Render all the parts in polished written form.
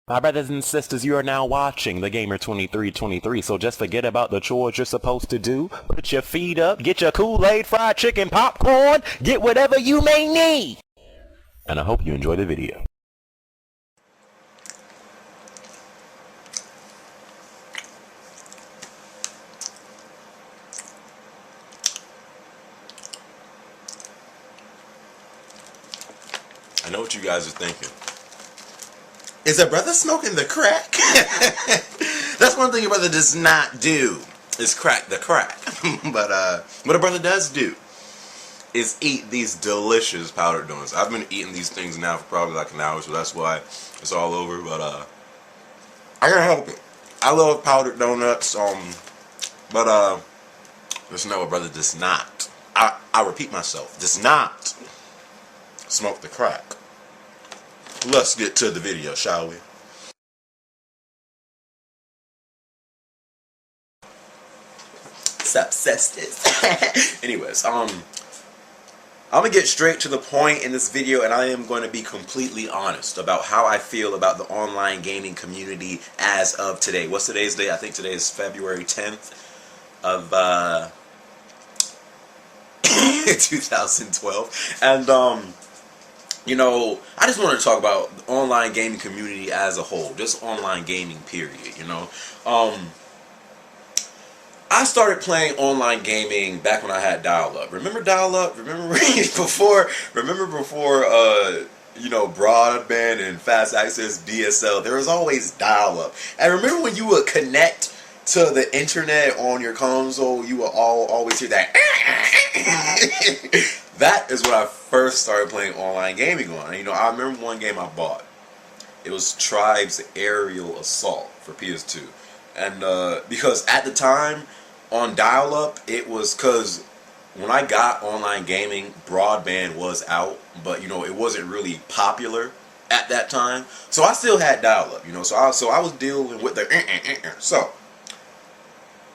My brothers and sisters, you are now watching The Gamer 2323, so just forget about the chores you're supposed to do. Put your feet up, get your Kool-Aid, fried chicken, popcorn, get whatever you may need. And I hope you enjoy the video. I know what you guys are thinking. Is a brother smoking the crack? That's one thing a brother does not do, is crack the crack. But what a brother does do is eat these delicious powdered donuts. I've been eating these things now for probably like an hour, so that's why it's all over. But I can't help it. I love powdered donuts. But just know a brother does not. I repeat myself, does not smoke the crack. Let's get to the video, shall we? Sup, sisters? Anyways, I'm gonna get straight to the point in this video, and I am going to be completely honest about how I feel about the online gaming community as of today. What's today's date? I think today is February 10th of 2012, and you know, I just wanted to talk about the online gaming community as a whole, just online gaming period, you know. I started playing online gaming back when I had dial-up. Remember dial-up? Remember before you know, broadband and fast access DSL, there was always dial-up. And remember when you would connect to the internet on your console, you would always hear that. That is when I first started playing online gaming on. You know, I remember one game I bought. It was Tribes Aerial Assault for PS2. And because at the time, on dial-up, it was because when I got online gaming, broadband was out. But, you know, it wasn't really popular at that time. So I still had dial-up, you know. So I was dealing with the... So,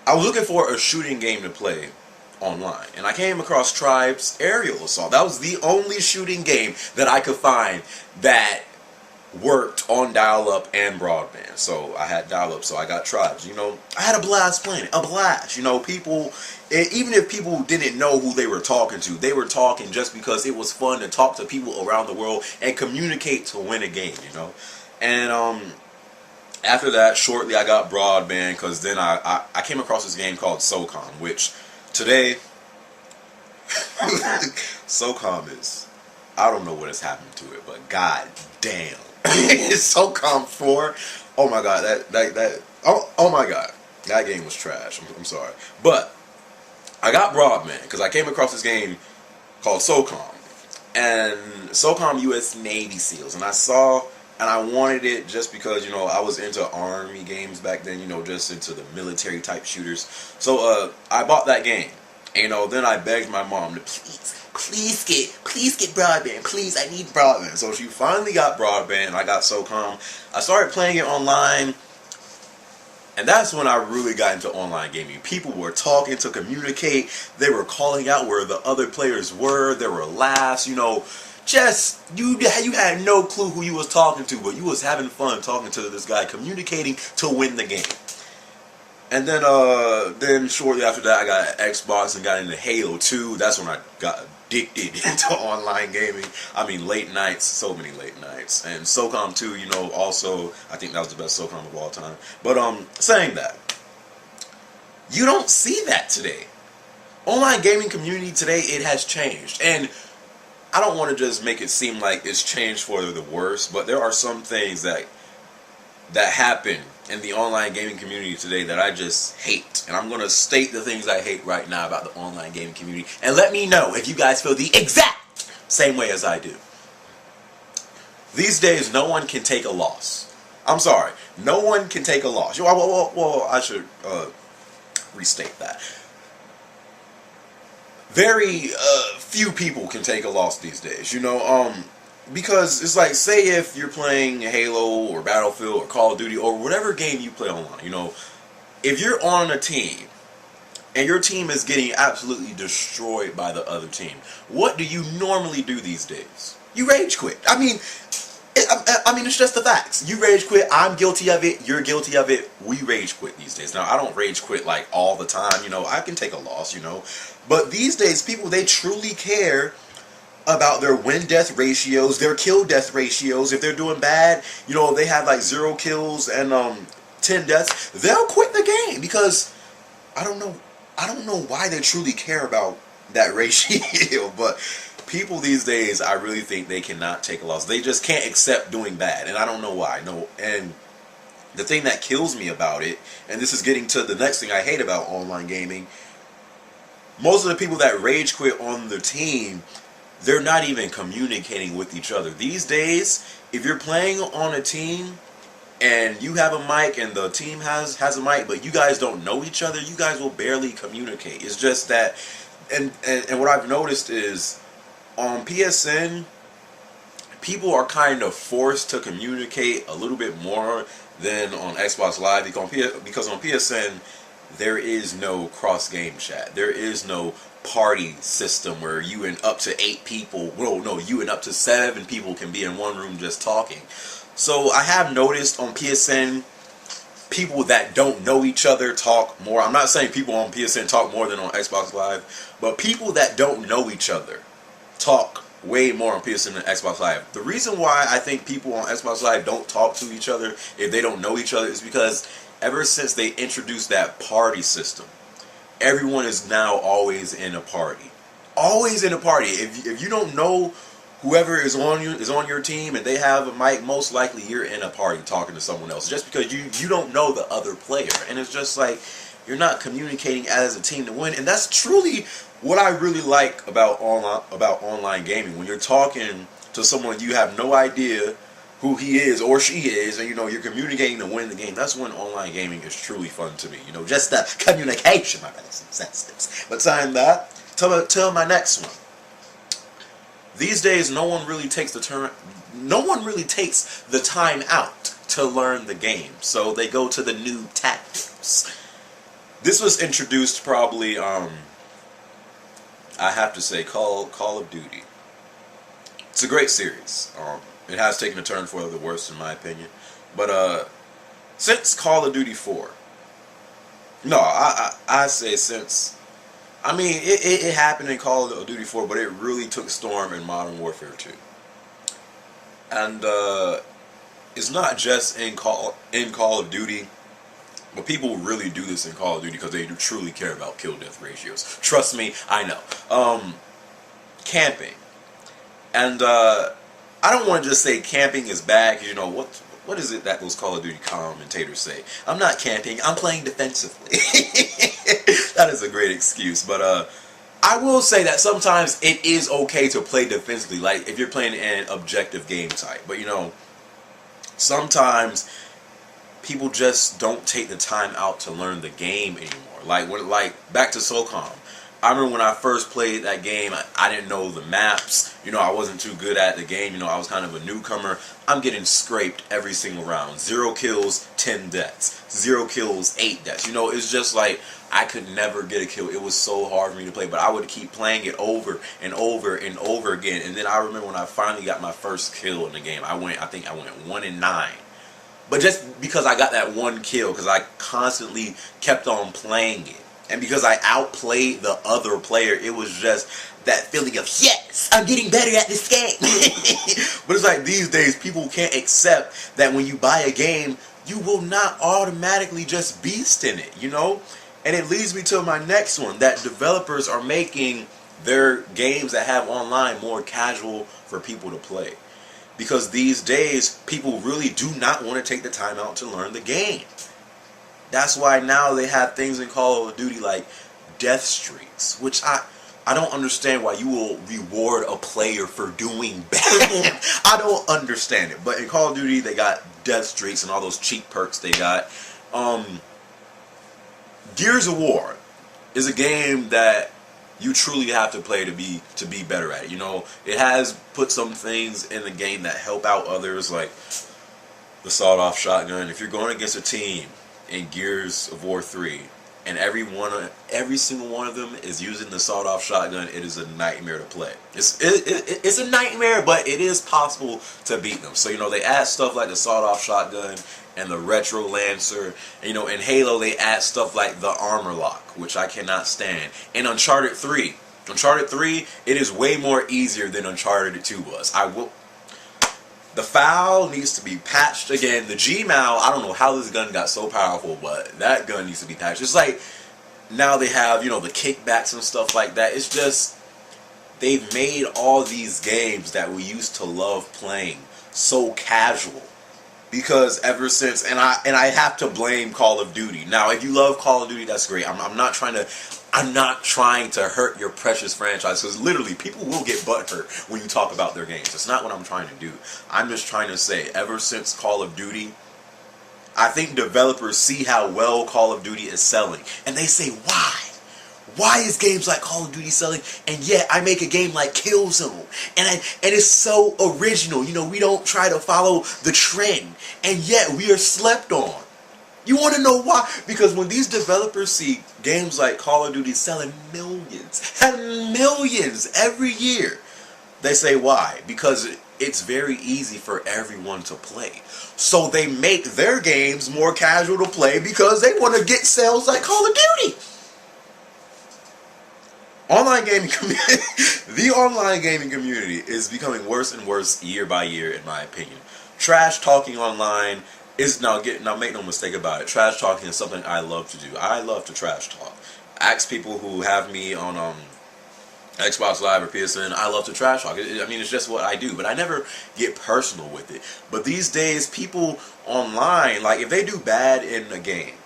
I was looking for a shooting game to play online, and I came across Tribes Aerial Assault. That was the only shooting game that I could find that worked on dial-up and broadband. So I had dial-up, so I got Tribes. You know, I had a blast playing it, a blast. You know, people, even if people didn't know who they were talking to, they were talking just because it was fun to talk to people around the world and communicate to win a game, you know. And after that, shortly I got broadband, because then I came across this game called SOCOM, which today, SOCOM is, I don't know what has happened to it, but god damn. SOCOM 4, oh my god, oh my god, that game was trash. I'm sorry. But I got broadband because I came across this game called SOCOM, and SOCOM US Navy SEALs, and I wanted it just because, you know, I was into army games back then, you know, just into the military type shooters. So I bought that game. And, you know, then I begged my mom to please get broadband. Please, I need broadband. So she finally got broadband, and I got SOCOM. I started playing it online, and that's when I really got into online gaming. People were talking to communicate. They were calling out where the other players were. There were laughs, you know. Just, you had no clue who you was talking to, but you was having fun talking to this guy, communicating to win the game. And then shortly after that, I got an Xbox and got into Halo 2. That's when I got addicted into online gaming. I mean, late nights, so many late nights. And SOCOM 2, you know, also, I think that was the best SOCOM of all time. But saying that, you don't see that today. Online gaming community today, it has changed. And I don't want to just make it seem like it's changed for the worse, but there are some things that happen in the online gaming community today that I just hate. And I'm going to state the things I hate right now about the online gaming community, and let me know if you guys feel the exact same way as I do. These days, no one can take a loss. I'm sorry. No one can take a loss. Well, I should restate that. Very few people can take a loss these days, you know, because it's like, say if you're playing Halo or Battlefield or Call of Duty or whatever game you play online, you know, if you're on a team and your team is getting absolutely destroyed by the other team, what do you normally do these days? You rage quit. I mean, I mean, it's just the facts. You rage quit. I'm guilty of it. You're guilty of it. We rage quit these days. Now, I don't rage quit like all the time. You know, I can take a loss, you know. But these days, people, they truly care about their win-death ratios, their kill-death ratios. If they're doing bad, you know, they have like 0 kills and 10 deaths, they'll quit the game because I don't know why they truly care about that ratio, but people these days, I really think they cannot take a loss. They just can't accept doing bad, and I don't know why. No, and the thing that kills me about it, and this is getting to the next thing I hate about online gaming, most of the people that rage quit on the team, they're not even communicating with each other. These days, if you're playing on a team and you have a mic and the team has a mic, but you guys don't know each other, you guys will barely communicate. It's just that, and what I've noticed is, on PSN, people are kind of forced to communicate a little bit more than on Xbox Live because on PSN there is no cross-game chat. There is no party system where you and up to 8 people, well, no, you and up to 7 people can be in one room just talking. So I have noticed on PSN, people that don't know each other talk more. I'm not saying people on PSN talk more than on Xbox Live, but people that don't know each other talk way more on PSN than Xbox Live. The reason why I think people on Xbox Live don't talk to each other if they don't know each other is because ever since they introduced that party system, everyone is now always in a party. Always in a party. If you don't know whoever is on your team and they have a mic, most likely you're in a party talking to someone else just because you don't know the other player. And it's just like you're not communicating as a team to win. And that's truly what I really like about online gaming. When you're talking to someone you have no idea who he is or she is, and you know you're communicating to win the game, that's when online gaming is truly fun to me. You know, just the communication, my brothers and sisters. But saying that, tell my next one. These days, no one really takes the time out to learn the game, so they go to the new tactics. This was introduced probably, I have to say, Call of Duty. It's a great series. It has taken a turn for the worse, in my opinion. But since Call of Duty 4, no, I say since. I mean, it happened in Call of Duty 4, but it really took storm in Modern Warfare 2. And it's not just in Call of Duty. But people really do this in Call of Duty because they do truly care about kill-death ratios. Trust me, I know. Camping. And I don't want to just say camping is bad, because you know, what is it that those Call of Duty commentators say? I'm not camping, I'm playing defensively. That is a great excuse. But I will say that sometimes it is okay to play defensively, like if you're playing an objective game type. But you know, sometimes people just don't take the time out to learn the game anymore. Like back to SOCOM. I remember when I first played that game, I didn't know the maps. You know, I wasn't too good at the game. You know, I was kind of a newcomer. I'm getting scraped every single round. 0 kills, 10 deaths. 0 kills, 8 deaths. You know, it's just like I could never get a kill. It was so hard for me to play, but I would keep playing it over and over and over again. And then I remember when I finally got my first kill in the game, I think I went 1-9. But just because I got that one kill, because I constantly kept on playing it. And because I outplayed the other player, it was just that feeling of, yes, I'm getting better at this game. But it's like these days, people can't accept that when you buy a game, you will not automatically just beast in it, you know? And it leads me to my next one, that developers are making their games that have online more casual for people to play. Because these days, people really do not want to take the time out to learn the game. That's why now they have things in Call of Duty like death streaks, which I don't understand why you will reward a player for doing bad. I don't understand it. But in Call of Duty, they got death streaks and all those cheap perks they got. Gears of War is a game that you truly have to play to be better at it. You know, it has put some things in the game that help out others, like the sawed-off shotgun. If you're going against a team in Gears of War 3, and every single one of them is using the sawed-off shotgun. It is a nightmare to play. It's a nightmare, but it is possible to beat them. So they add stuff like the sawed-off shotgun and the retro lancer. And, in Halo they add stuff like the armor lock, which I cannot stand. In Uncharted 3, it is way more easier than Uncharted 2 was. The FAL needs to be patched again. The GMAL, I don't know how this gun got so powerful, but that gun needs to be patched. It's like now they have, the kickbacks and stuff like that. It's just they've made all these games that we used to love playing so casual. Because ever since, and I have to blame Call of Duty. Now, if you love Call of Duty, that's great. I'm not trying to hurt your precious franchise, because literally people will get butthurt when you talk about their games. It's not what I'm trying to do. I'm just trying to say, ever since Call of Duty, I think developers see how well Call of Duty is selling, and they say, why? Why is games like Call of Duty selling, and yet I make a game like Killzone, and it's so original. We don't try to follow the trend, and yet we are slept on. You want to know why? Because when these developers see games like Call of Duty selling millions and millions every year, they say why? Because it's very easy for everyone to play. So they make their games more casual to play because they want to get sales like Call of Duty. The online gaming community is becoming worse and worse year by year, in my opinion. Trash talking online is now make no mistake about it. Trash talking is something I love to do. I love to trash talk. Ask people who have me on Xbox Live or PSN. I love to trash talk. It's just what I do. But I never get personal with it. But these days, people online, like if they do bad in a game.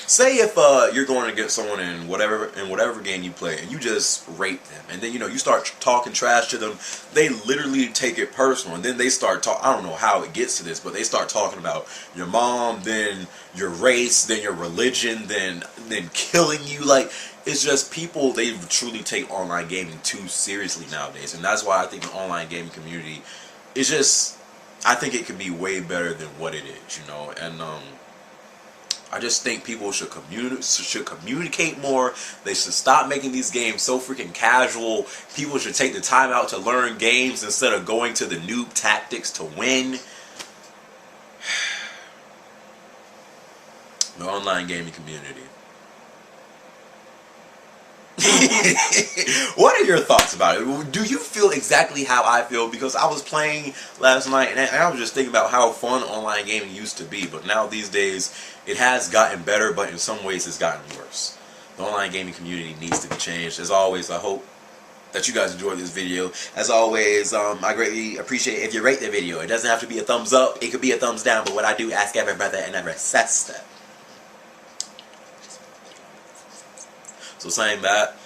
Say if you're going against someone in whatever game you play, and you just rape them, and then you start talking trash to them, they literally take it personal, and then they start I don't know how it gets to this, but they start talking about your mom, then your race, then your religion, then killing you. Like, it's just people, they truly take online gaming too seriously nowadays, and that's why I think the online gaming community is just, I think it could be way better than what it is, and I just think people should communicate more. They should stop making these games so freaking casual. People should take the time out to learn games instead of going to the noob tactics to win. The online gaming community. What are your thoughts about it? Do you feel exactly how I feel? Because I was playing last night and I was just thinking about how fun online gaming used to be, but now these days it has gotten better, but in some ways it's gotten worse. The online gaming community needs to be changed. As always, I hope that you guys enjoyed this video. As always, I greatly appreciate if you rate the video. It doesn't have to be a thumbs up, it could be a thumbs down, but what I do ask every brother and every sister. So saying that,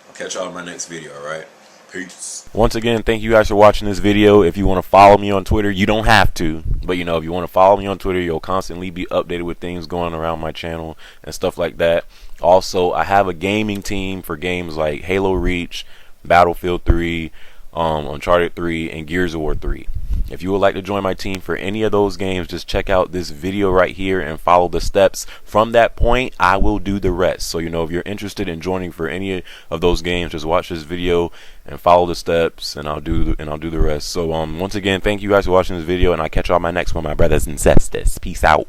I'll catch y'all in my next video, alright? Peace. Once again, thank you guys for watching this video. If you want to follow me on Twitter, you don't have to. But, if you want to follow me on Twitter, you'll constantly be updated with things going around my channel and stuff like that. Also, I have a gaming team for games like Halo Reach, Battlefield 3, Uncharted 3, and Gears of War 3. If you would like to join my team for any of those games, just check out this video right here and follow the steps. From that point, I will do the rest. So, if you're interested in joining for any of those games, just watch this video and follow the steps, and I'll do the rest. So, once again, thank you guys for watching this video, and I'll catch y'all on my next one, my brothers and sisters. Peace out.